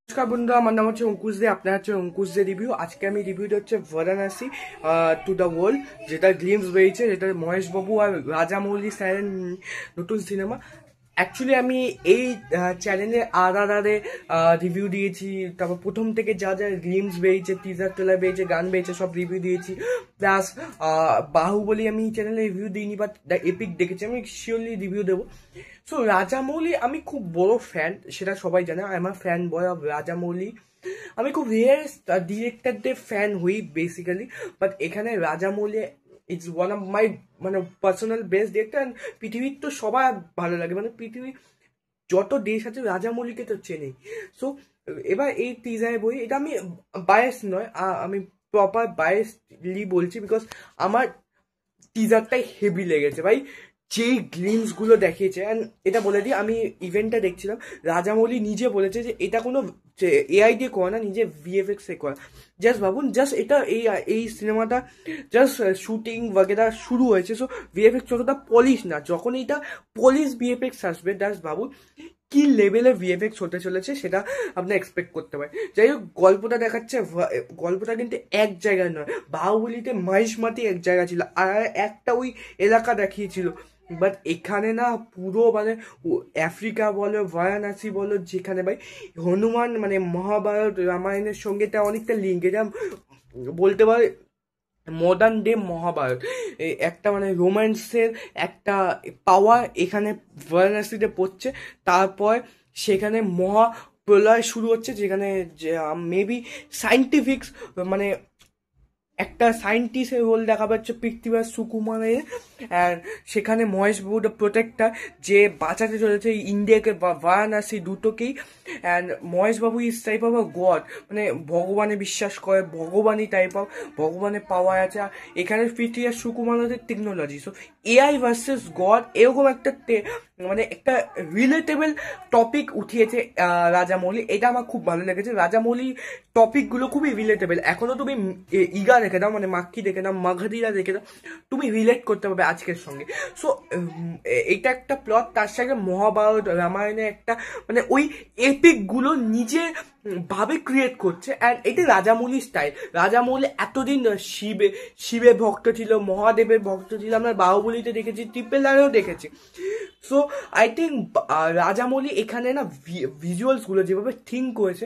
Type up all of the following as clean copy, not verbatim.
নমস্কার বন্ধুরা, আমার নাম হচ্ছে অঙ্কুশ দে। আপনার হচ্ছে অঙ্কুশ দে রিভিউ। আজকে আমি রিভিউটা হচ্ছে বারাণসী টু দ্য ওয়ার্ল্ড, যেটা গ্লিমস বেরিয়েছে, যেটা মহেশ বাবু আর রাজামৌলি স্যারের নতুন সিনেমা। অ্যাকচুয়ালি আমি এই চ্যানেলে আরে রিভিউ দিয়েছি, তারপর প্রথম থেকে যা যা গ্লিমস বেরিয়েছে, টিজার ট্রেলার বেরিয়েছে, গান বেরিয়েছে, সব রিভিউ দিয়েছি। প্লাস বাহুবলী আমি চ্যানেলে রিভিউ দিইনি, বাট দ্য এপিক দেখেছি, আমি শিওরলি রিভিউ দেবো। সো রাজামৌলি আমি খুব বড় ফ্যান, সেটা সবাই জানে। আমার ফ্যান বয় অফ রাজামৌলি। আমি খুব রেয়ার ডিরেক্টরদের ফ্যান হই বেসিক্যালি, বাট এখানে Rajamouli it's one of my মানে পার্সোনাল বেস্ট ডিরেক্টর। পৃথিবীর তো সবার ভালো লাগে, মানে পৃথিবীর যত দেশ আছে রাজামৌলিকে তো চেনেই। সো এবার এই টিজারে বই, এটা আমি বায়াস নয়, আমি প্রপার বায়াসলি বলছি, বিকজ আমার টিজারটাই হেভি লেগেছে ভাই। যেই গ্লিমস গুলো দেখিয়েছে, অ্যান্ড এটা বলে দিই, আমি ইভেন্টটা দেখছিলাম, রাজামৌলি নিজে বলেছে যে এটা কোনো এআই দিয়ে করা না, নিজে ভিএফএক্স এ করা। জাস্ট ভাবুন, জাস্ট এটা এই সিনেমাটা জাস্ট শুটিং বগেরা শুরু হয়েছে। সো ভিএফএক্স যতটা পলিশ না, যখন এটা পলিশ ভিএফএক্স আসবে, জাস্ট ভাবুন কি লেভেলে ভিএফএক্স হতে চলেছে, সেটা আপনার এক্সপেক্ট করতে পারে। যাই হোক, গল্পটা দেখাচ্ছে, গল্পটা কিন্তু এক জায়গায় নয়। বাহুবলীতে মহিষমাতি এক জায়গা ছিল, আর একটা ওই এলাকা দেখিয়েছিল, বাট এখানে না পুরো মানে আফ্রিকা বলো, বারাণসী বলো, যেখানে ভাই হনুমান মানে মহাভারত রামায়ণের সঙ্গে এটা অনেকটা লিঙ্ক। এটা বলতে পারে মডার্ন ডে মহাভারত। একটা মানে রোম্যান্সের একটা পাওয়ার এখানে বারাণসীতে পড়ছে। তারপর সেখানে মহা প্রলয় শুরু হচ্ছে, যেখানে মেবি সাইন্টিফিক্স মানে একটা সায়েন্টিস্টের রোল দেখা পাচ্ছে পৃথ্বীরাজ সুকুমারের। অ্যান্ড সেখানে মহেশ বাবু দ্য প্রোটেক্টর, যে বাঁচাতে চলেছে ইন্ডিয়াকে বা বারাণসী দুটোকেই। And Mahesh Babu is type of a god, মানে ভগবানে বিশ্বাস করে, ভগবানই টাইপ অফ, ভগবানের পাওয়ার আছে। আর এখানে পৃথ্বীরাজ সুকুমারের technology. So AI versus God, এরকম একটা মানে একটা রিলেটেবল টপিক উঠিয়েছে রাজামৌলি। এটা আমার খুব ভালো লেগেছে। রাজামৌলি টপিকগুলো খুবই রিলেটেবল। এখনো তুমি ইগা দেখে দাও, মানে মাক্কি দেখে দাও, মাঘাদিরা দেখে দাও, তুমি রিলেট করতে পারবে আজকের সঙ্গে। সো এটা একটা প্লট, তার সঙ্গে মহাভারত রামায়ণে একটা মানে ওই এপিকগুলো নিজে ভাবে ক্রিয়েট করছে। অ্যান্ড এটা রাজামৌলি স্টাইল। রাজামৌলি এতদিন শিবের ভক্ত ছিল, মহাদেবের ভক্ত ছিল, আমরা বাহুবলীতে দেখেছি, ট্রিপল আরও দেখেছি। সো আই থিঙ্ক রাজামৌলি এখানে না ভিজুয়ালসগুলো যেভাবে থিঙ্ক করেছে,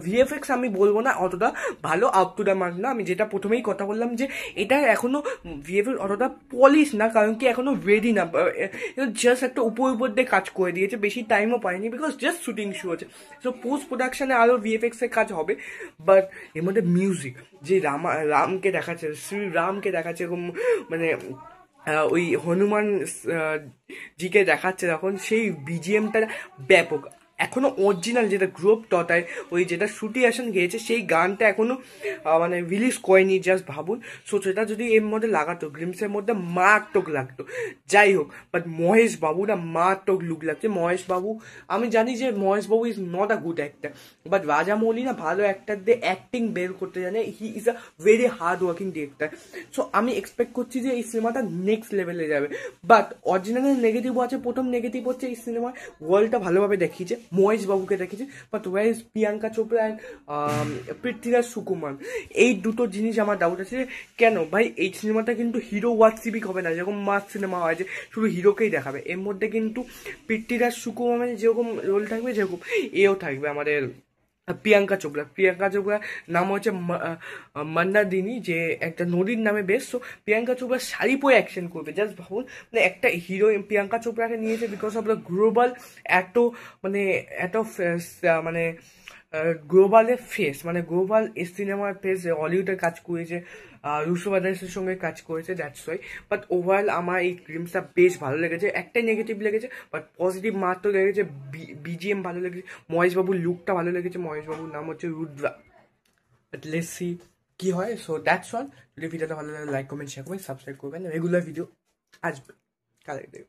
ভিএফএক্স আমি বলবো না অতটা ভালো, আপ টু দ্য মার্ক না। আমি যেটা প্রথমেই কথা বললাম যে এটা এখনো ভিএফএক্স অতটা পলিশ না, কারণ কি এখনো রেডি না। জাস্ট একটা উপর দিয়ে কাজ করে দিয়েছে, বেশি টাইমও পায়নি, বিকজ জাস্ট শুটিং শুরু হচ্ছে। সো পোস্ট প্রোডাকশনে আরও ভিএফএক্স এর কাজ হবে। বাট এর মধ্যে মিউজিক, যে রামকে দেখাচ্ছে, শ্রীরামকে দেখাচ্ছে, এরকম মানে ওই হনুমান জিকে দেখাচ্ছে, তখন সেই বিজিএমটা ব্যাপক। এখনো অরিজিনাল যেটা গ্রুপ টটায় ওই যেটা শ্রুতি হাসান গেয়েছে, সেই গানটা এখনো মানে রিলিজ করেনি। জাস্ট ভাবুন। সো সেটা যদি এর মধ্যে লাগাতো, গ্লিমসের মধ্যে মারাত্মক লাগতো। যাই হোক, বাট মহেশ বাবু না মারাত্মক লুক লাগছে। মহেশ বাবু, আমি জানি যে মহেশ বাবু is not a good actor, but Rajamouli না ভালো অ্যাক্টারদের অ্যাক্টিং বের করতে জানে। He is a very hard working director. So আমি এক্সপেক্ট করছি যে এই সিনেমাটা নেক্সট লেভেলে যাবে। বাট অরিজিনালের নেগেটিভও আছে। প্রথম নেগেটিভ হচ্ছে এই সিনেমায় ওয়ার্ল্ডটা ভালোভাবে দেখিয়েছে, মহেশ বাবুকে দেখিয়েছে, but war is Priyanka Chopra and Prithviraj Sukumar. এই দুটো জিনিস আমার ডাউট আছে। কেন ভাই, এই সিনেমাটা কিন্তু হিরো ওয়াটসিবিক হবে না, যেরকম মাস সিনেমা হয় যে শুধু হিরোকেই দেখাবে। এর মধ্যে কিন্তু পৃথ্বীরাজ সুকুমারের যেরকম রোল থাকবে, যেরকম এও থাকবে আমাদের প্রিয়াঙ্কা চোপড়ার নাম হচ্ছে মন্দাদিনী, যে একটা নদীর নামে বেশ। তো প্রিয়াঙ্কা চোপড়া শাড়ি পরে অ্যাকশন করবে। জাস্ট ভাবুন, মানে একটা হিরো প্রিয়াঙ্কা চোপড়াকে নিয়েছে বিকজ অফ দ্য গ্লোবাল এত মানে এত মানে গ্লোবালের ফেস, মানে গ্লোবাল সিনেমার ফেস, হলিউডের কাজ করেছে, রুশো ব্রাদার্সের সঙ্গে কাজ করেছে, দ্যাটস ওয়াই। বাট ওভারঅল আমার এই গ্লিমসটা বেশ ভালো লেগেছে। একটাই নেগেটিভ লেগেছে, বাট পজিটিভ মাত্র লেগেছে, বিজিএম ভালো লেগেছে, মহেশবাবুর লুকটা ভালো লেগেছে। মহেশবাবুর নাম হচ্ছে রুদ্রা। বাট লেটস সি কি হয়। So that's all. যদি ভিডিওটা ভালো লাগে লাইক কমেন্ট শেয়ার করবেন, সাবস্ক্রাইব করবেন, রেগুলার ভিডিও আসবে কালকে।